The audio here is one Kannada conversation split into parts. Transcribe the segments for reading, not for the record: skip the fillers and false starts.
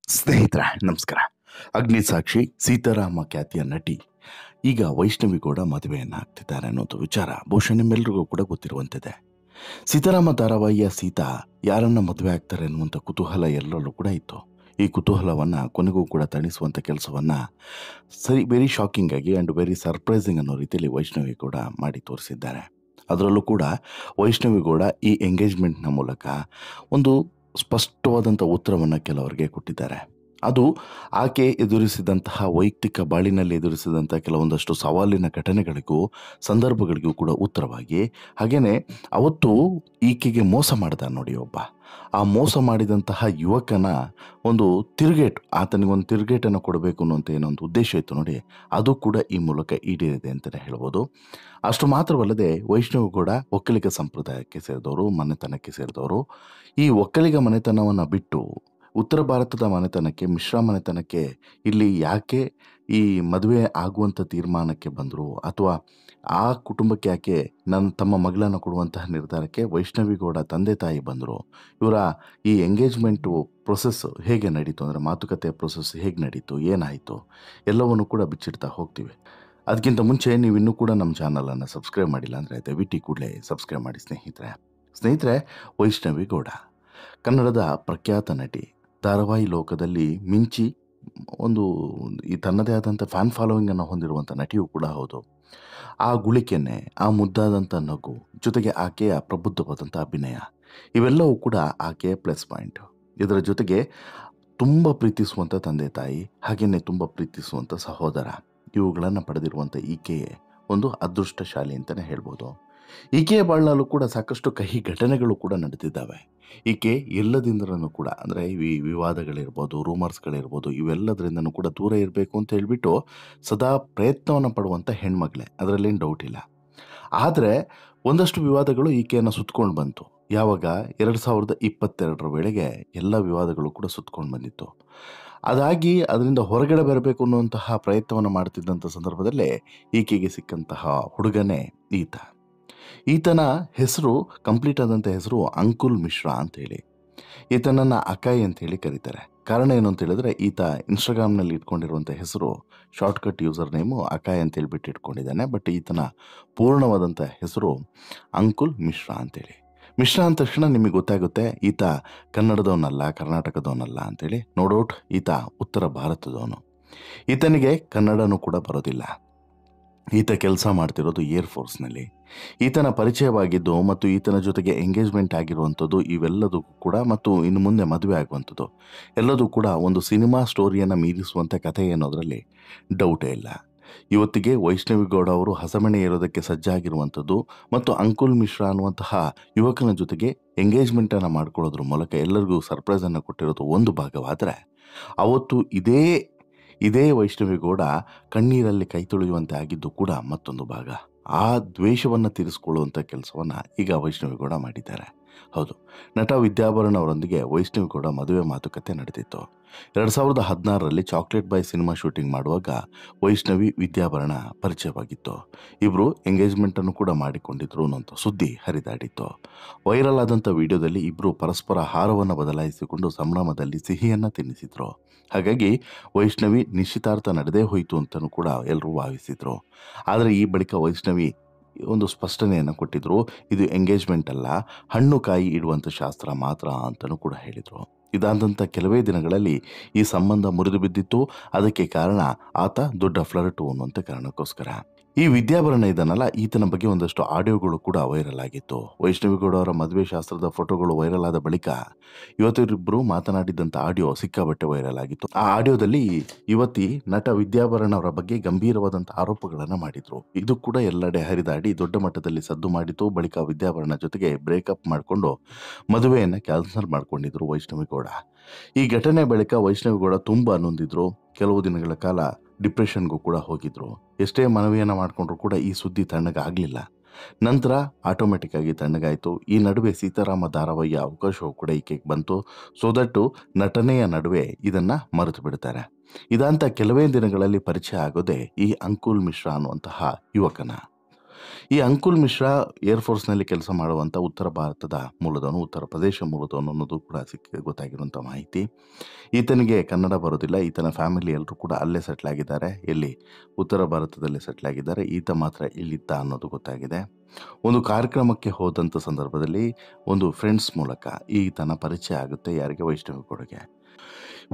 ಸ್ನೇಹಿತರೆ ನಮಸ್ಕಾರ. ಅಗ್ನಿಸಾಕ್ಷಿ ಸೀತಾರಾಮ ಖ್ಯಾತಿಯ ನಟಿ ಈಗ ವೈಷ್ಣವಿ ಗೌಡ ಮದುವೆಯನ್ನು ಆಗ್ತಿದ್ದಾರೆ ಅನ್ನೋದು ವಿಚಾರ ಬಹುಶಃ ನಿಮ್ಮೆಲ್ಲರಿಗೂ ಕೂಡ ಗೊತ್ತಿರುವಂತಿದೆ. ಸೀತಾರಾಮ ಧಾರಾವಾಹಿಯ ಸೀತಾ ಯಾರನ್ನ ಮದುವೆ ಆಗ್ತಾರೆ ಅನ್ನುವಂಥ ಕುತೂಹಲ ಎಲ್ಲರಲ್ಲೂ ಕೂಡ ಇತ್ತು. ಈ ಕುತೂಹಲವನ್ನು ಕೊನೆಗೂ ಕೂಡ ತಣಿಸುವಂಥ ಕೆಲಸವನ್ನು ವೆರಿ ಶಾಕಿಂಗ್ ಆಗಿ ಆ್ಯಂಡ್ ವೆರಿ ಸರ್ಪ್ರೈಸಿಂಗ್ ಅನ್ನೋ ರೀತಿಯಲ್ಲಿ ವೈಷ್ಣವಿ ಗೌಡ ಮಾಡಿ ತೋರಿಸಿದ್ದಾರೆ. ಅದರಲ್ಲೂ ಕೂಡ ವೈಷ್ಣವಿ ಗೌಡ ಈ ಎಂಗೇಜ್ಮೆಂಟ್ನ ಮೂಲಕ ಒಂದು ಸ್ಪಷ್ಟವಾದಂಥ ಉತ್ತರವನ್ನು ಕೆಲವರಿಗೆ ಕೊಟ್ಟಿದ್ದಾರೆ. ಅದು ಆಕೆ ಎದುರಿಸಿದಂತಹ ವೈಯಕ್ತಿಕ ಬಾಳಿನಲ್ಲಿ ಎದುರಿಸಿದಂಥ ಕೆಲವೊಂದಷ್ಟು ಸವಾಲಿನ ಘಟನೆಗಳಿಗೂ ಸಂದರ್ಭಗಳಿಗೂ ಕೂಡ ಉತ್ತರವಾಗಿ, ಹಾಗೆಯೇ ಅವತ್ತು ಈಕೆಗೆ ಮೋಸ ಮಾಡಿದ ನೋಡಿ ಒಬ್ಬ, ಆ ಮೋಸ ಮಾಡಿದಂತಹ ಯುವಕನ ಒಂದು ಆತನಿಗೊಂದು ತಿರುಗೇಟನ್ನು ಕೊಡಬೇಕು ಅನ್ನೋಂಥ ಏನೊಂದು ಉದ್ದೇಶ ಇತ್ತು ನೋಡಿ, ಅದು ಕೂಡ ಈ ಮೂಲಕ ಈಡೇರಿದೆ ಅಂತಲೇ ಹೇಳ್ಬೋದು. ಅಷ್ಟು ಮಾತ್ರವಲ್ಲದೆ ವೈಷ್ಣವ್ ಗೌಡ ಒಕ್ಕಲಿಗ ಸಂಪ್ರದಾಯಕ್ಕೆ ಸೇರಿದವರು, ಮನೆತನಕ್ಕೆ ಸೇರಿದವರು. ಈ ಒಕ್ಕಲಿಗ ಮನೆತನವನ್ನು ಬಿಟ್ಟು ಉತ್ತರ ಭಾರತದ ಮನೆತನಕ್ಕೆ, ಮಿಶ್ರ ಮನೆತನಕ್ಕೆ ಇಲ್ಲಿ ಯಾಕೆ ಈ ಮದುವೆ ಆಗುವಂಥ ತೀರ್ಮಾನಕ್ಕೆ ಬಂದರು, ಅಥವಾ ಆ ಕುಟುಂಬಕ್ಕೆ ಯಾಕೆ ತಮ್ಮ ಮಗಳನ್ನು ಕೊಡುವಂತಹ ನಿರ್ಧಾರಕ್ಕೆ ವೈಷ್ಣವಿ ಗೌಡ ತಂದೆ ತಾಯಿ ಬಂದರು, ಇವರ ಈ ಎಂಗೇಜ್ಮೆಂಟು ಪ್ರೊಸೆಸ್ ಹೇಗೆ ನಡೀತು, ಅಂದರೆ ಮಾತುಕತೆ ಪ್ರೊಸೆಸ್ ಹೇಗೆ ನಡೀತು, ಏನಾಯಿತು ಎಲ್ಲವನ್ನು ಕೂಡ ಬಿಚ್ಚಿಡ್ತಾ ಹೋಗ್ತೀವಿ. ಅದಕ್ಕಿಂತ ಮುಂಚೆ ನೀವು ಇನ್ನೂ ಕೂಡ ನಮ್ಮ ಚಾನಲನ್ನು ಸಬ್ಸ್ಕ್ರೈಬ್ ಮಾಡಿಲ್ಲ ಅಂದರೆ ದಯವಿಟ್ಟು ಕೂಡಲೇ ಸಬ್ಸ್ಕ್ರೈಬ್ ಮಾಡಿ ಸ್ನೇಹಿತರೆ. ವೈಷ್ಣವಿ ಗೌಡ ಕನ್ನಡದ ಪ್ರಖ್ಯಾತ ನಟಿ, ಧಾರಾವಾಹಿ ಲೋಕದಲ್ಲಿ ಮಿಂಚಿ ಈ ತನ್ನದೇ ಆದಂಥ ಫ್ಯಾನ್ ಫಾಲೋವಿಂಗನ್ನು ಹೊಂದಿರುವಂಥ ನಟಿಯೂ ಕೂಡ ಹೌದು. ಆ ಗುಳಿಕೆನೆ, ಆ ಮುದ್ದಾದಂಥ ನಗು, ಜೊತೆಗೆ ಆಕೆಯ ಪ್ರಬುದ್ಧವಾದಂಥ ಅಭಿನಯ, ಇವೆಲ್ಲವೂ ಕೂಡ ಆಕೆಯ ಪ್ಲಸ್ ಪಾಯಿಂಟು. ಇದರ ಜೊತೆಗೆ ತುಂಬ ಪ್ರೀತಿಸುವಂಥ ತಂದೆ ತಾಯಿ, ಹಾಗೆಯೇ ತುಂಬ ಪ್ರೀತಿಸುವಂಥ ಸಹೋದರ, ಇವುಗಳನ್ನು ಪಡೆದಿರುವಂಥ ಈಕೆಯೇ ಒಂದು ಅದೃಷ್ಟಶಾಲಿ ಅಂತಲೇ ಹೇಳ್ಬೋದು. ಈಕೆಯ ಬಾಳಲ್ಲೂ ಕೂಡ ಸಾಕಷ್ಟು ಕಹಿ ಘಟನೆಗಳು ಕೂಡ ನಡೆದಿದ್ದಾವೆ. ಈಕೆ ಎಲ್ಲದಿಂದಲೂ ಕೂಡ, ಅಂದರೆ ಈ ವಿವಾದಗಳಿರ್ಬೋದು, ರೂಮರ್ಸ್ಗಳಿರ್ಬೋದು, ಇವೆಲ್ಲದರಿಂದನೂ ಕೂಡ ದೂರ ಇರಬೇಕು ಅಂತ ಹೇಳಿಬಿಟ್ಟು ಸದಾ ಪ್ರಯತ್ನವನ್ನು ಪಡುವಂಥ ಹೆಣ್ಮಗಳೇ, ಅದರಲ್ಲೇನು ಡೌಟ್ ಇಲ್ಲ. ಆದರೆ ಒಂದಷ್ಟು ವಿವಾದಗಳು ಈಕೆಯನ್ನು ಸುತ್ತಕೊಂಡು ಬಂತು. ಯಾವಾಗ 2022 ವೇಳೆಗೆ ಎಲ್ಲ ವಿವಾದಗಳು ಕೂಡ ಸುತ್ತಕೊಂಡು ಬಂದಿತ್ತು. ಅದಾಗಿ ಅದರಿಂದ ಹೊರಗಡೆ ಬರಬೇಕು ಅನ್ನುವಂತಹ ಪ್ರಯತ್ನವನ್ನು ಮಾಡ್ತಿದ್ದಂಥ ಸಂದರ್ಭದಲ್ಲೇ ಈಕೆಗೆ ಸಿಕ್ಕಂತಹ ಹುಡುಗನೇ ಈತನ ಹೆಸರು, ಕಂಪ್ಲೀಟ್ ಆದಂಥ ಹೆಸರು ಅಂಕುಲ್ ಮಿಶ್ರಾ ಅಂತೇಳಿ. ಈತನನ್ನು ಅಕಾಯ್ ಅಂತೇಳಿ ಕರೀತಾರೆ. ಕಾರಣ ಏನು ಅಂತ ಹೇಳಿದ್ರೆ, ಈತ ಇನ್ಸ್ಟಾಗ್ರಾಮ್ನಲ್ಲಿ ಇಟ್ಕೊಂಡಿರುವಂಥ ಹೆಸರು, ಶಾರ್ಟ್ಕಟ್ ಯೂಸರ್ ನೇಮು ಅಕಾಯ್ ಅಂತ ಹೇಳ್ಬಿಟ್ಟು ಇಟ್ಕೊಂಡಿದ್ದಾನೆ. ಬಟ್ ಈತನ ಪೂರ್ಣವಾದಂಥ ಹೆಸರು ಅಂಕುಲ್ ಮಿಶ್ರಾ ಅಂತೇಳಿ. ಮಿಶ್ರಾ ಅಂದ ತಕ್ಷಣ ನಿಮಗೆ ಗೊತ್ತಾಗುತ್ತೆ ಈತ ಕನ್ನಡದವನಲ್ಲ, ಕರ್ನಾಟಕದವನಲ್ಲ ಅಂತೇಳಿ. ನೋ ಡೌಟ್ ಈತ ಉತ್ತರ ಭಾರತದವನು. ಈತನಿಗೆ ಕನ್ನಡನೂ ಕೂಡ ಬರೋದಿಲ್ಲ. ಈತ ಕೆಲಸ ಮಾಡ್ತಿರೋದು ಏರ್ಫೋರ್ಸ್ನಲ್ಲಿ. ಈತನ ಪರಿಚಯವಾಗಿದ್ದು ಮತ್ತು ಈತನ ಜೊತೆಗೆ ಎಂಗೇಜ್ಮೆಂಟ್ ಆಗಿರುವಂಥದ್ದು ಇವೆಲ್ಲದಕ್ಕೂ ಕೂಡ, ಮತ್ತು ಇನ್ನು ಮುಂದೆ ಮದುವೆ ಆಗುವಂಥದ್ದು ಎಲ್ಲದೂ ಕೂಡ ಒಂದು ಸಿನಿಮಾ ಸ್ಟೋರಿಯನ್ನು ಮೀರಿಸುವಂಥ ಕಥೆ ಅನ್ನೋದರಲ್ಲಿ ಡೌಟೇ ಇಲ್ಲ. ಇವತ್ತಿಗೆ ವೈಷ್ಣವಿ ಗೌಡ ಅವರು ಹಸಮಣೆ ಏರೋದಕ್ಕೆ ಸಜ್ಜಾಗಿರುವಂಥದ್ದು ಮತ್ತು ಅಂಕುಲ್ ಮಿಶ್ರಾ ಅನ್ನುವಂತಹ ಯುವಕನ ಜೊತೆಗೆ ಎಂಗೇಜ್ಮೆಂಟನ್ನು ಮಾಡ್ಕೊಳ್ಳೋದ್ರ ಮೂಲಕ ಎಲ್ಲರಿಗೂ ಸರ್ಪ್ರೈಸನ್ನು ಕೊಟ್ಟಿರೋದು ಒಂದು ಭಾಗವಾದರೆ, ಅವತ್ತು ಇದೇ ವೈಷ್ಣವಿ ಗೌಡ ಕಣ್ಣೀರಲ್ಲಿ ಕೈ ತೊಳೆಯುವಂತೆ ಆಗಿದ್ದು ಕೂಡ ಮತ್ತೊಂದು ಭಾಗ. ಆ ದ್ವೇಷವನ್ನು ತೀರಿಸಿಕೊಳ್ಳುವಂಥ ಕೆಲಸವನ್ನು ಈಗ ವೈಷ್ಣವಿ ಗೌಡ ಮಾಡಿದ್ದಾರೆ. ಹೌದು, ನಟ ವಿದ್ಯಾಭರಣ ಅವರೊಂದಿಗೆ ವೈಷ್ಣವಿ ಗೌಡ ಮದುವೆ ಮಾತುಕತೆ ನಡೆದಿತ್ತು. 2016ರಲ್ಲಿ ಚಾಕ್ಲೇಟ್ ಬಾಯ್ ಸಿನಿಮಾ ಶೂಟಿಂಗ್ ಮಾಡುವಾಗ ವೈಷ್ಣವಿ ವಿದ್ಯಾಭರಣ ಪರಿಚಯವಾಗಿತ್ತು. ಇಬ್ಬರು ಎಂಗೇಜ್ಮೆಂಟನ್ನು ಕೂಡ ಮಾಡಿಕೊಂಡಿದ್ರು ಅನ್ನೋಂಥ ಸುದ್ದಿ ಹರಿದಾಡಿತ್ತು. ವೈರಲ್ ಆದಂಥ ವಿಡಿಯೋದಲ್ಲಿ ಇಬ್ಬರು ಪರಸ್ಪರ ಹಾರವನ್ನು ಬದಲಾಯಿಸಿಕೊಂಡು ಸಂಭ್ರಮದಲ್ಲಿ ಸಿಹಿಯನ್ನು ತಿನ್ನಿಸಿದ್ರು. ಹಾಗಾಗಿ ವೈಷ್ಣವಿ ನಿಶ್ಚಿತಾರ್ಥ ನಡೆದೇ ಹೋಯಿತು ಅಂತಲೂ ಕೂಡ ಎಲ್ಲರೂ ಭಾವಿಸಿದ್ರು. ಆದರೆ ಈ ಬಳಿಕ ವೈಷ್ಣವಿ ಒಂದು ಸ್ಪಷ್ಟನೆಯನ್ನು ಕೊಟ್ಟಿದ್ರು, ಇದು ಎಂಗೇಜ್ಮೆಂಟ್ ಅಲ್ಲ, ಹಣ್ಣು ಕಾಯಿ ಇಡುವಂಥ ಶಾಸ್ತ್ರ ಮಾತ್ರ ಅಂತಲೂ ಕೂಡ ಹೇಳಿದರು. ಇದಾದಂಥ ಕೆಲವೇ ದಿನಗಳಲ್ಲಿ ಈ ಸಂಬಂಧ ಮುರಿದು ಬಿದ್ದಿತ್ತು. ಅದಕ್ಕೆ ಕಾರಣ ಆತ ದೊಡ್ಡ ಫ್ಲರ್ಟು ಅನ್ನುವಂಥ ಕಾರಣಕ್ಕೋಸ್ಕರ. ಈ ವಿದ್ಯಾಭರಣ ಇದನ್ನಲ್ಲ, ಈತನ ಬಗ್ಗೆ ಒಂದಷ್ಟು ಆಡಿಯೋಗಳು ಕೂಡ ವೈರಲ್ ಆಗಿತ್ತು. ವೈಷ್ಣವಿ ಗೌಡ ಅವರ ಮದುವೆ ಶಾಸ್ತ್ರದ ಫೋಟೋಗಳು ವೈರಲ್ ಆದ ಬಳಿಕ ಇವತ್ತಿಬ್ಬರು ಮಾತನಾಡಿದಂಥ ಆಡಿಯೋ ಸಿಕ್ಕಾಬಟ್ಟೆ ವೈರಲ್ ಆಗಿತ್ತು. ಆ ಆಡಿಯೋದಲ್ಲಿ ಯುವತಿ ನಟ ವಿದ್ಯಾಭರಣ ಅವರ ಬಗ್ಗೆ ಗಂಭೀರವಾದಂಥ ಆರೋಪಗಳನ್ನು ಮಾಡಿದ್ರು. ಇದು ಕೂಡ ಎಲ್ಲೆಡೆ ಹರಿದಾಡಿ ದೊಡ್ಡ ಮಟ್ಟದಲ್ಲಿ ಸದ್ದು ಮಾಡಿತು. ಬಳಿಕ ವಿದ್ಯಾಭರಣ ಜೊತೆಗೆ ಬ್ರೇಕಪ್ ಮಾಡಿಕೊಂಡು ಮದುವೆಯನ್ನು ಕ್ಯಾನ್ಸಲ್ ಮಾಡ್ಕೊಂಡಿದ್ರು ವೈಷ್ಣವಿ ಗೌಡ. ಈ ಘಟನೆ ಬಳಿಕ ವೈಷ್ಣವಿ ಗೌಡ ತುಂಬ ನೊಂದಿದ್ರು. ಕೆಲವು ದಿನಗಳ ಕಾಲ ಡಿಪ್ರೆಷನ್ಗೂ ಕೂಡ ಹೋಗಿದ್ರು. ಎಷ್ಟೇ ಮನವಿಯನ್ನು ಮಾಡಿಕೊಂಡ್ರು ಕೂಡ ಈ ಸುದ್ದಿ ತಣ್ಣಗಾಗಲಿಲ್ಲ. ನಂತರ ಆಟೋಮೆಟಿಕ್ ಆಗಿ ತಣ್ಣಗಾಯಿತು. ಈ ನಡುವೆ ಸೀತಾರಾಮ ಧಾರಾವಾಹಿಯ ಅವಕಾಶವೂ ಕೂಡ ಈಕೆಗೆ ಬಂತು. ಸೊ ದಟ್ಟು ನಟನೆಯ ನಡುವೆ ಇದನ್ನು ಮರೆತು ಬಿಡ್ತಾರೆ. ಇದಂತ ಕೆಲವೇ ದಿನಗಳಲ್ಲಿ ಪರಿಚಯ ಆಗೋದೇ ಈ ಅಂಕುಲ್ ಮಿಶ್ರಾ ಅನ್ನುವಂತಹ ಯುವಕನ. ಈ ಅಂಕುಲ್ ಮಿಶ್ರಾ ಏರ್ಫೋರ್ಸ್ನಲ್ಲಿ ಕೆಲಸ ಮಾಡುವಂಥ ಉತ್ತರ ಭಾರತದ ಮೂಲದವನು, ಉತ್ತರ ಪ್ರದೇಶ ಮೂಲದವನು ಅನ್ನೋದು ಕೂಡ ಗೊತ್ತಾಗಿರುವಂಥ ಮಾಹಿತಿ. ಈತನಿಗೆ ಕನ್ನಡ ಬರೋದಿಲ್ಲ. ಈತನ ಫ್ಯಾಮಿಲಿ ಎಲ್ಲರೂ ಕೂಡ ಅಲ್ಲೇ ಸೆಟ್ಲ್ ಆಗಿದ್ದಾರೆ. ಎಲ್ಲಿ? ಉತ್ತರ ಭಾರತದಲ್ಲಿ ಸೆಟ್ಲ್ ಆಗಿದ್ದಾರೆ. ಈತ ಮಾತ್ರ ಇಲ್ಲಿದ್ದ ಅನ್ನೋದು ಗೊತ್ತಾಗಿದೆ. ಒಂದು ಕಾರ್ಯಕ್ರಮಕ್ಕೆ ಹೋದಂಥ ಸಂದರ್ಭದಲ್ಲಿ ಒಂದು ಫ್ರೆಂಡ್ಸ್ ಮೂಲಕ ಈತನ ಪರಿಚಯ ಆಗುತ್ತೆ. ಯಾರಿಗೆ? ವೈಷ್ಣವಿ ಗೌಡಗೆ.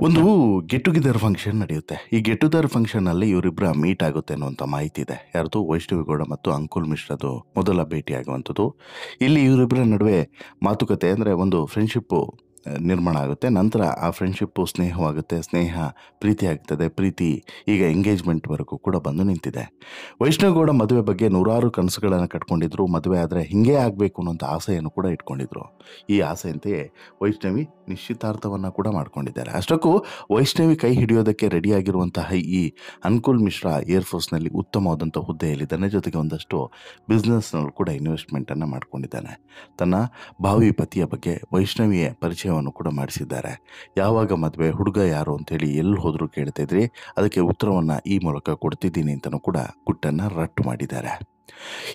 ಒಂದು ಗೆಟ್ ಟುಗೆದರ್ ಫಂಕ್ಷನ್ ನಡೆಯುತ್ತೆ. ಈ ಗೆಟ್ ಟುಗೆದರ್ ಫಂಕ್ಷನ್ನಲ್ಲಿ ಇವರಿಬ್ಬರ ಮೀಟ್ ಆಗುತ್ತೆ ಅನ್ನುವಂಥ ಮಾಹಿತಿ ಇದೆ. ಯಾರ್ದು? ವೈಷ್ಣವಿ ಗೌಡ ಮತ್ತು ಅಂಕುಲ್ ಮಿಶ್ರಾದು ಮೊದಲ ಭೇಟಿ ಆಗುವಂಥದ್ದು. ಇಲ್ಲಿ ಇವರಿಬ್ಬರ ನಡುವೆ ಮಾತುಕತೆ ಅಂದರೆ ಒಂದು ಫ್ರೆಂಡ್ಶಿಪ್ಪು ನಿರ್ಮಾಣ ಆಗುತ್ತೆ. ನಂತರ ಆ ಫ್ರೆಂಡ್ಶಿಪ್ಪು ಸ್ನೇಹವಾಗುತ್ತೆ, ಸ್ನೇಹ ಪ್ರೀತಿ ಆಗ್ತದೆ, ಪ್ರೀತಿ ಈಗ ಎಂಗೇಜ್ಮೆಂಟ್ವರೆಗೂ ಕೂಡ ಬಂದು ನಿಂತಿದೆ. ವೈಷ್ಣವಿ ಗೌಡ ಮದುವೆ ಬಗ್ಗೆ ನೂರಾರು ಕನಸುಗಳನ್ನು ಕಟ್ಕೊಂಡಿದ್ರು. ಮದುವೆ ಆದರೆ ಹಿಂಗೇ ಆಗಬೇಕು ಅನ್ನೋಂಥ ಆಸೆಯನ್ನು ಕೂಡ ಇಟ್ಕೊಂಡಿದ್ರು. ಈ ಆಸೆಯಂತೆಯೇ ವೈಷ್ಣವಿ ನಿಶ್ಚಿತಾರ್ಥವನ್ನು ಕೂಡ ಮಾಡ್ಕೊಂಡಿದ್ದಾರೆ. ಅಷ್ಟಕ್ಕೂ ವೈಷ್ಣವಿ ಕೈ ಹಿಡಿಯೋದಕ್ಕೆ ರೆಡಿಯಾಗಿರುವಂತಹ ಈ ಅಂಕುಲ್ ಮಿಶ್ರಾ ಏರ್ಫೋರ್ಸ್ನಲ್ಲಿ ಉತ್ತಮವಾದಂಥ ಹುದ್ದೆಯಲ್ಲಿದ್ದಾನೆ. ಜೊತೆಗೆ ಒಂದಷ್ಟು ಬಿಸ್ನೆಸ್ನಲ್ಲಿ ಕೂಡ ಇನ್ವೆಸ್ಟ್ಮೆಂಟನ್ನು ಮಾಡ್ಕೊಂಡಿದ್ದಾನೆ. ತನ್ನ ಭಾವಿ ಪತಿಯ ಬಗ್ಗೆ ವೈಷ್ಣವಿಯ ಪರಿಚಯವನ್ನು ಕೂಡ ಮಾಡಿಸಿದ್ದಾರೆ. ಯಾವಾಗ ಮದುವೆ, ಹುಡುಗ ಯಾರು ಅಂತೇಳಿ ಎಲ್ಲಿ ಹೋದರೂ ಕೇಳ್ತಿದ್ರಿ, ಅದಕ್ಕೆ ಉತ್ತರವನ್ನು ಈ ಮೂಲಕ ಕೊಡ್ತಿದ್ದೀನಿ ಅಂತಲೂ ಕೂಡ ಗುಟ್ಟನ್ನು ರಟ್ಟು ಮಾಡಿದ್ದಾರೆ.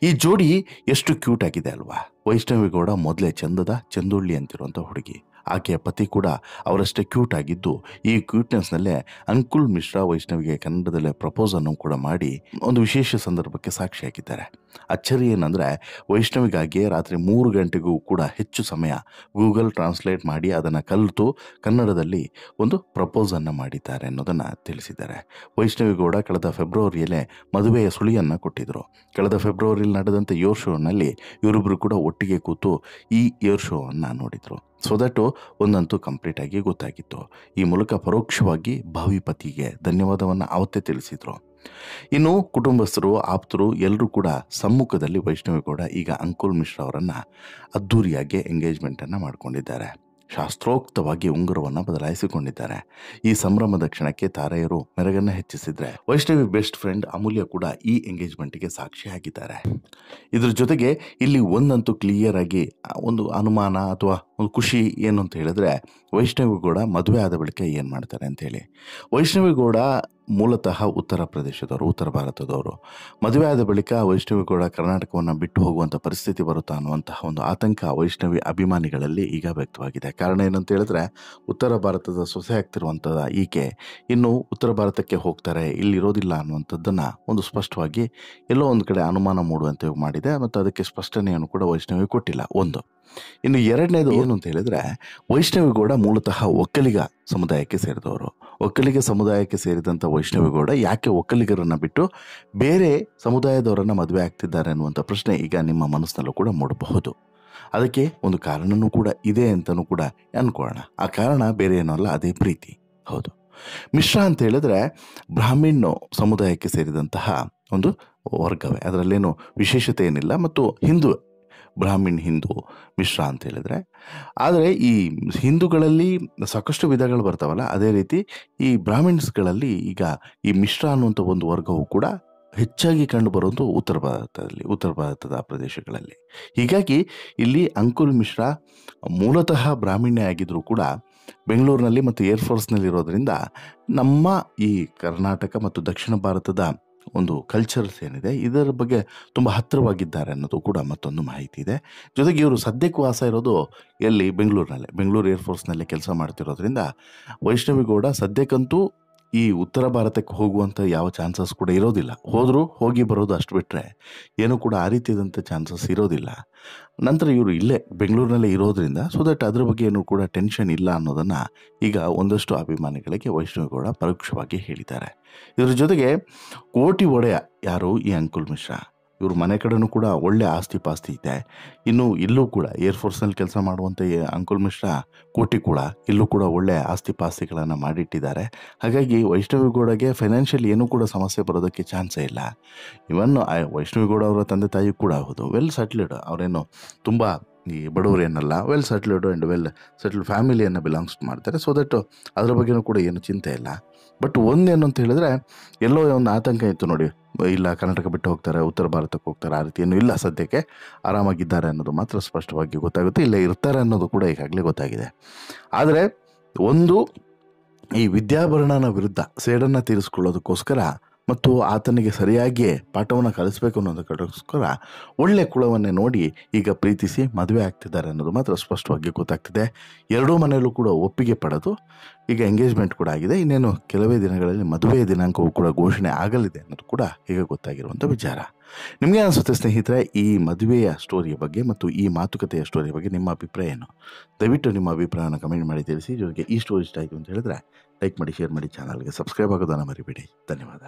ಈ ಜೋಡಿ ಎಷ್ಟು ಕ್ಯೂಟ್ ಆಗಿದೆ ಅಲ್ವಾ? ವೈಷ್ಣವಿ ಗೌಡ ಮೊದಲೇ ಚಂದದ ಚಂದುಳ್ಳಿ ಅಂತಿರುವಂಥ ಹುಡುಗಿ. ಆಕೆಯ ಪತಿ ಕೂಡ ಅವರಷ್ಟೇ ಕ್ಯೂಟ್ ಆಗಿದ್ದು, ಈ ಕ್ಯೂಟ್ನೆಸ್ನಲ್ಲೇ ಅಂಕುಲ್ ಮಿಶ್ರಾ ವೈಷ್ಣವಿಗೆ ಕನ್ನಡದಲ್ಲೇ ಪ್ರಪೋಸನ್ನು ಕೂಡ ಮಾಡಿ ಒಂದು ವಿಶೇಷ ಸಂದರ್ಭಕ್ಕೆ ಸಾಕ್ಷಿಯಾಗಿದ್ದಾರೆ. ಅಚ್ಚರಿ ಏನಂದರೆ, ವೈಷ್ಣವಿಗಾಗಿ ರಾತ್ರಿ 3 ಗಂಟೆಗೂ ಕೂಡ ಹೆಚ್ಚು ಸಮಯ ಗೂಗಲ್ ಟ್ರಾನ್ಸ್ಲೇಟ್ ಮಾಡಿ ಅದನ್ನು ಕಲಿತು ಕನ್ನಡದಲ್ಲಿ ಒಂದು ಪ್ರಪೋಸನ್ನು ಮಾಡಿದ್ದಾರೆ ಅನ್ನೋದನ್ನು ತಿಳಿಸಿದ್ದಾರೆ. ವೈಷ್ಣವಿ ಗೌಡ ಕಳೆದ ಫೆಬ್ರವರಿಯಲ್ಲೇ ಮದುವೆಯ ಸುಳಿಯನ್ನು ಕೊಟ್ಟಿದ್ದರು. ಕಳೆದ ಫೆಬ್ರವರಿಯಲ್ಲಿ ನಡೆದಂಥ ಏರ್ ಶೋನಲ್ಲಿ ಇವರಿಬ್ಬರು ಕೂಡ ಒಟ್ಟಿಗೆ ಕೂತು ಈ ಏರ್ ಶೋವನ್ನು ನೋಡಿದರು. ಸೊ ದಟ್ ಒಂದಂತೂ ಕಂಪ್ಲೀಟ್ ಆಗಿ ಗೊತ್ತಾಗಿತ್ತು. ಈ ಮೂಲಕ ಪರೋಕ್ಷವಾಗಿ ಭಾವಿ ಪತಿಗೆ ಧನ್ಯವಾದವನ್ನು ಅವತ್ತೇ ತಿಳಿಸಿದರು. ಇನ್ನು ಕುಟುಂಬಸ್ಥರು, ಆಪ್ತರು ಎಲ್ಲರೂ ಕೂಡ ಸಮ್ಮುಖದಲ್ಲಿ ವೈಷ್ಣವಿ ಗೌಡ ಈಗ ಅಂಕುಲ್ ಮಿಶ್ರಾ ಅವರನ್ನು ಅದ್ಧೂರಿಯಾಗಿ ಎಂಗೇಜ್ಮೆಂಟನ್ನು ಮಾಡಿಕೊಂಡಿದ್ದಾರೆ. ಶಾಸ್ತ್ರೋಕ್ತವಾಗಿ ಉಂಗುರವನ್ನು ಬದಲಾಯಿಸಿಕೊಂಡಿದ್ದಾರೆ. ಈ ಸಂಭ್ರಮದ ಕ್ಷಣಕ್ಕೆ ತಾರೆಯರು ಮೆರಗನ್ನು ಹೆಚ್ಚಿಸಿದ್ರೆ ವೈಷ್ಣವಿ ಬೆಸ್ಟ್ ಫ್ರೆಂಡ್ ಅಮೂಲ್ಯ ಕೂಡ ಈ ಎಂಗೇಜ್ಮೆಂಟ್ಗೆ ಸಾಕ್ಷಿಯಾಗಿದ್ದಾರೆ. ಇದ್ರ ಜೊತೆಗೆ ಇಲ್ಲಿ ಒಂದಂತೂ ಕ್ಲಿಯರ್ ಆಗಿ ಒಂದು ಅನುಮಾನ ಅಥವಾ ಒಂದು ಖುಷಿ ಏನು ಅಂತ ಹೇಳಿದ್ರೆ, ವೈಷ್ಣವಿ ಗೌಡ ಮದುವೆ ಆದ ಬಳಿಕ ಏನು ಮಾಡ್ತಾರೆ ಅಂತೇಳಿ. ವೈಷ್ಣವಿ ಗೌಡ ಮೂಲತಃ ಉತ್ತರ ಪ್ರದೇಶದವರು, ಉತ್ತರ ಭಾರತದವರು. ಮದುವೆ ಆದ ಬಳಿಕ ವೈಷ್ಣವಿ ಗೌಡ ಕರ್ನಾಟಕವನ್ನು ಬಿಟ್ಟು ಹೋಗುವಂಥ ಪರಿಸ್ಥಿತಿ ಬರುತ್ತಾ ಅನ್ನುವಂತಹ ಒಂದು ಆತಂಕ ವೈಷ್ಣವಿ ಅಭಿಮಾನಿಗಳಲ್ಲಿ ಈಗ ವ್ಯಕ್ತವಾಗಿದೆ. ಕಾರಣ ಏನಂತ ಹೇಳಿದ್ರೆ, ಉತ್ತರ ಭಾರತದ ಸೊಸೆ ಆಗ್ತಿರುವಂಥದ್ದು ಈಕೆ ಇನ್ನು ಉತ್ತರ ಭಾರತಕ್ಕೆ ಹೋಗ್ತಾರೆ, ಇಲ್ಲಿರೋದಿಲ್ಲ ಅನ್ನುವಂಥದ್ದನ್ನು ಒಂದು ಸ್ಪಷ್ಟವಾಗಿ ಎಲ್ಲೋ ಒಂದು ಕಡೆ ಅನುಮಾನ ಮೂಡುವಂತೆ ಮಾಡಿದೆ. ಮತ್ತು ಅದಕ್ಕೆ ಸ್ಪಷ್ಟನೆಯನ್ನು ಕೂಡ ವೈಷ್ಣವಿ ಕೊಟ್ಟಿಲ್ಲ. ಒಂದು ಇನ್ನು ಎರಡನೇದು ಏನು ಅಂತ ಹೇಳಿದ್ರೆ, ವೈಷ್ಣವಿ ಗೌಡ ಮೂಲತಃ ಒಕ್ಕಲಿಗ ಸಮುದಾಯಕ್ಕೆ ಸೇರಿದವರು. ಒಕ್ಕಲಿಗ ಸಮುದಾಯಕ್ಕೆ ಸೇರಿದಂಥ ವೈಷ್ಣವಿ ಗೌಡ ಯಾಕೆ ಒಕ್ಕಲಿಗರನ್ನು ಬಿಟ್ಟು ಬೇರೆ ಸಮುದಾಯದವರನ್ನು ಮದುವೆ ಆಗ್ತಿದ್ದಾರೆ ಅನ್ನುವಂಥ ಪ್ರಶ್ನೆ ಈಗ ನಿಮ್ಮ ಮನಸ್ಸಿನಲ್ಲೂ ಕೂಡ ಮೂಡಬಹುದು. ಅದಕ್ಕೆ ಒಂದು ಕಾರಣನೂ ಕೂಡ ಇದೆ ಅಂತಲೂ ಕೂಡ ಅನ್ಕೊಳ್ಳೋಣ. ಆ ಕಾರಣ ಬೇರೆ ಏನೂ ಅಲ್ಲ, ಅದೇ ಪ್ರೀತಿ. ಹೌದು, ಮಿಶ್ರಾ ಅಂತ ಹೇಳಿದ್ರೆ ಬ್ರಾಹ್ಮಿಣ್ ಸಮುದಾಯಕ್ಕೆ ಸೇರಿದಂತಹ ಒಂದು ವರ್ಗವೇ, ಅದರಲ್ಲೇನು ವಿಶೇಷತೆ ಏನಿಲ್ಲ. ಮತ್ತು ಹಿಂದೂ, ಬ್ರಾಹ್ಮಿಣ್ ಹಿಂದೂ ಮಿಶ್ರಾ ಅಂತ ಹೇಳಿದ್ರೆ. ಆದರೆ ಈ ಹಿಂದೂಗಳಲ್ಲಿ ಸಾಕಷ್ಟು ವಿಧಗಳು ಬರ್ತಾವಲ್ಲ, ಅದೇ ರೀತಿ ಈ ಬ್ರಾಹ್ಮಿಣ್ಸ್ಗಳಲ್ಲಿ ಈಗ ಈ ಮಿಶ್ರಾ ಅನ್ನುವಂಥ ಒಂದು ವರ್ಗವು ಕೂಡ ಹೆಚ್ಚಾಗಿ ಕಂಡು ಬರೋದು ಉತ್ತರ ಭಾರತದ ಪ್ರದೇಶಗಳಲ್ಲಿ. ಹೀಗಾಗಿ ಇಲ್ಲಿ ಅಂಕುಲ್ ಮಿಶ್ರಾ ಮೂಲತಃ ಬ್ರಾಹ್ಮಣ್ಯ ಆಗಿದ್ರೂ ಕೂಡ ಬೆಂಗಳೂರಿನಲ್ಲಿ ಮತ್ತು ಏರ್ಫೋರ್ಸ್ನಲ್ಲಿ ಇರೋದರಿಂದ ನಮ್ಮ ಈ ಕರ್ನಾಟಕ ಮತ್ತು ದಕ್ಷಿಣ ಭಾರತದ ಒಂದು ಕಲ್ಚರ್ಸ್ ಏನಿದೆ ಇದರ ಬಗ್ಗೆ ತುಂಬ ಹತ್ತಿರವಾಗಿದ್ದಾರೆ ಅನ್ನೋದು ಕೂಡ ಮತ್ತೊಂದು ಮಾಹಿತಿ ಇದೆ. ಜೊತೆಗೆ ಇವರು ಸದ್ಯಕ್ಕೆ ವಾಸ ಇರೋದು ಎಲ್ಲಿ? ಬೆಂಗಳೂರಿನಲ್ಲೇ, ಬೆಂಗಳೂರು ಏರ್ಫೋರ್ಸ್ನಲ್ಲೇ ಕೆಲಸ ಮಾಡ್ತಿರೋದ್ರಿಂದ ವೈಷ್ಣವಿ ಗೌಡ ಸದ್ಯಕ್ಕಂತೂ ಈ ಉತ್ತರ ಭಾರತಕ್ಕೆ ಹೋಗುವಂಥ ಯಾವ ಚಾನ್ಸಸ್ ಕೂಡ ಇರೋದಿಲ್ಲ. ಹೋದರೂ ಹೋಗಿ ಬರೋದು ಅಷ್ಟು ಬಿಟ್ಟರೆ ಏನೂ ಕೂಡ ಆ ರೀತಿಯಾದಂಥ ಚಾನ್ಸಸ್ ಇರೋದಿಲ್ಲ. ನಂತರ ಇವರು ಇಲ್ಲೇ ಬೆಂಗಳೂರಿನಲ್ಲೇ ಇರೋದ್ರಿಂದ ಸೊ ದಟ್ ಅದ್ರ ಬಗ್ಗೆ ಏನೂ ಕೂಡ ಟೆನ್ಷನ್ ಇಲ್ಲ ಅನ್ನೋದನ್ನು ಈಗ ಒಂದಷ್ಟು ಅಭಿಮಾನಿಗಳಿಗೆ ವೈಷ್ಣವಿ ಗೌಡ ಪರೋಕ್ಷವಾಗಿ ಹೇಳಿದ್ದಾರೆ. ಇದರ ಜೊತೆಗೆ ಕೋಟಿ ಒಡೆಯ ಯಾರು? ಈ ಅಂಕುಲ್ ಮಿಶ್ರಾ. ಇವ್ರ ಮನೆ ಕಡೆನೂ ಕೂಡ ಒಳ್ಳೆ ಆಸ್ತಿ ಪಾಸ್ತಿ ಇದೆ. ಇನ್ನು ಇಲ್ಲೂ ಕೂಡ ಏರ್ಫೋರ್ಸ್ನಲ್ಲಿ ಕೆಲಸ ಮಾಡುವಂಥ ಅಂಕುಲ್ ಮಿಶ್ರಾ ಕೋಟಿ ಕೂಡ ಇಲ್ಲೂ ಕೂಡ ಒಳ್ಳೆ ಆಸ್ತಿ ಪಾಸ್ತಿಗಳನ್ನು ಮಾಡಿಟ್ಟಿದ್ದಾರೆ. ಹಾಗಾಗಿ ವೈಷ್ಣವಿ ಗೌಡಗೆ ಫೈನಾನ್ಷಿಯಲ್ ಏನೂ ಕೂಡ ಸಮಸ್ಯೆ ಬರೋದಕ್ಕೆ ಚಾನ್ಸೇ ಇಲ್ಲ. ಇವನ್ ವೈಷ್ಣವಿ ಗೌಡ ಅವರ ತಂದೆ ತಾಯಿ ಕೂಡ ಹೌದು, ವೆಲ್ ಸೆಟ್ಲ್ಡ್. ಅವರೇನು ತುಂಬ ಈ ಬಡವರೇನಲ್ಲ, well settled and well settled ಫ್ಯಾಮಿಲಿಯನ್ನು belongs ಮಾಡ್ತಾರೆ. ಸೊ ದಟ್ ಅದರ ಬಗ್ಗೆನೂ ಕೂಡ ಏನು ಚಿಂತೆ ಇಲ್ಲ. ಬಟ್ ಒಂದೇನು ಅಂತ ಹೇಳಿದ್ರೆ, ಎಲ್ಲೋ ಒಂದು ಆತಂಕ ಇತ್ತು ನೋಡಿ, ಇಲ್ಲ ಕರ್ನಾಟಕ ಬಿಟ್ಟು ಹೋಗ್ತಾರೆ, ಉತ್ತರ ಭಾರತಕ್ಕೆ ಹೋಗ್ತಾರೆ, ಆ ರೀತಿ ಏನೂ ಇಲ್ಲ. ಸದ್ಯಕ್ಕೆ ಆರಾಮಾಗಿದ್ದಾರೆ ಅನ್ನೋದು ಮಾತ್ರ ಸ್ಪಷ್ಟವಾಗಿ ಗೊತ್ತಾಗುತ್ತೆ. ಇಲ್ಲೇ ಇರ್ತಾರೆ ಅನ್ನೋದು ಕೂಡ ಈಗಾಗಲೇ ಗೊತ್ತಾಗಿದೆ. ಆದರೆ ಒಂದು ಈ ವಿದ್ಯಾಭರಣನ ವಿರುದ್ಧ ಸೇಡನ್ನು ತೀರಿಸ್ಕೊಳ್ಳೋದಕ್ಕೋಸ್ಕರ ಮತ್ತು ಆತನಿಗೆ ಸರಿಯಾಗಿ ಪಾಠವನ್ನು ಕಲಿಸಬೇಕು ಅನ್ನೋದಕ್ಕೋಸ್ಕರ ಒಳ್ಳೆ ಕುಳವನ್ನೇ ನೋಡಿ ಈಗ ಪ್ರೀತಿಸಿ ಮದುವೆ ಆಗ್ತಿದ್ದಾರೆ ಅನ್ನೋದು ಮಾತ್ರ ಸ್ಪಷ್ಟವಾಗಿ ಗೊತ್ತಾಗ್ತಿದೆ. ಎರಡೂ ಮನೆಯಲ್ಲೂ ಕೂಡ ಒಪ್ಪಿಗೆ ಪಡೆದು ಈಗ ಎಂಗೇಜ್ಮೆಂಟ್ ಕೂಡ ಆಗಿದೆ. ಇನ್ನೇನು ಕೆಲವೇ ದಿನಗಳಲ್ಲಿ ಮದುವೆಯ ದಿನಾಂಕವೂ ಕೂಡ ಘೋಷಣೆ ಆಗಲಿದೆ ಅನ್ನೋದು ಕೂಡ ಈಗ ಗೊತ್ತಾಗಿರುವಂಥ ವಿಚಾರ. ನಿಮಗೆ ಅನಿಸುತ್ತೆ ಸ್ನೇಹಿತರೆ, ಈ ಮದುವೆಯ ಸ್ಟೋರಿಯ ಬಗ್ಗೆ ಮತ್ತು ಈ ಮಾತುಕತೆಯ ಸ್ಟೋರಿಯ ಬಗ್ಗೆ ನಿಮ್ಮ ಅಭಿಪ್ರಾಯ ಏನು? ದಯವಿಟ್ಟು ನಿಮ್ಮ ಅಭಿಪ್ರಾಯನ ಕಮೆಂಟ್ ಮಾಡಿ ತಿಳಿಸಿ. ಜೊತೆಗೆ ಈ ಸ್ಟೋರಿ ಇಷ್ಟ ಆಯಿತು ಅಂತ ಹೇಳಿದ್ರೆ ಲೈಕ್ ಮಾಡಿ, ಶೇರ್ ಮಾಡಿ, ಚಾನಲ್ಗೆ ಸಬ್ಸ್ಕ್ರೈಬ್ ಆಗೋದನ್ನು ಮರಿಬೇಡಿ. ಧನ್ಯವಾದ.